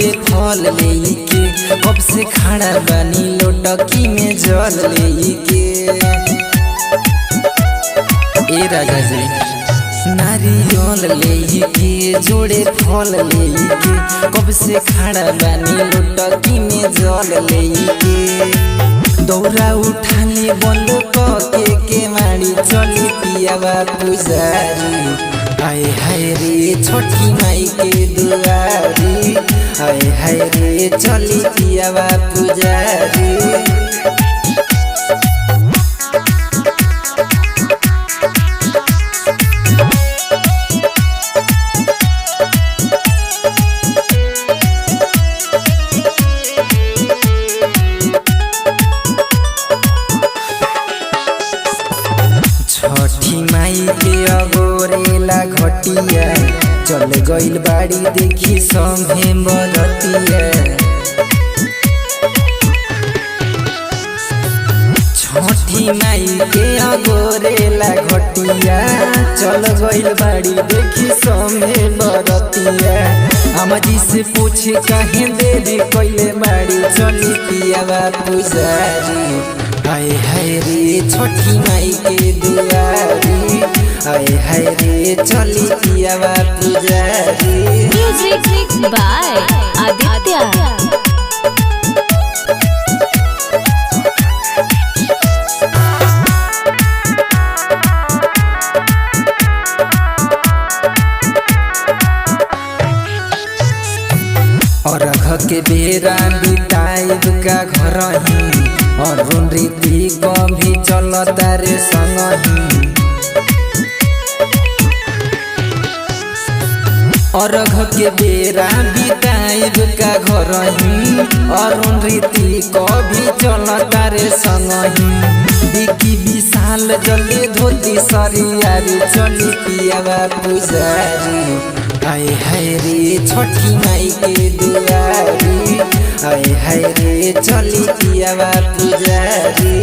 जोड़े फल लेके कब से खड़ा बानी लोटकी में जल लेके। ए राजा जी नारियल लेके जोड़े फल लेके कब से खड़ा बानी लोटकी में जल लेके। दौरा उठाने बंद के माड़ी चली पियावा पुजारी। हाय हाय रे छोटी माई के दुआरी, हाय हाय रे चली पियावा पुजारी। छठी माई के अगोरेला घटिया चल गइल बाड़ी देखी संगे बरतिया। छठी माई के अगोरेला घटिया चल गइल बाड़ी देखी संगे बरतिया। अम्मा से पूछे काहे देरी कइले बाड़ी चली पियावा पुजारी। हाय हाय रे छोटी माई के दुआरी, हाय हाय रे चली पियावा पुजारी। Music by Aditya. अरघ के बेरा बिताइब का घर ही और रीति भी चलता रे संगही। अरघ के बेरा बिताइब का घर ही और रीति भी चलता रे संगही। बिकी विशाल जल्दी धोती सरियारी चली पियावा पुजारी। हाय हाय रे छोटी माई के दुआरी, हाय हाय रे चली पियावा पुजारी।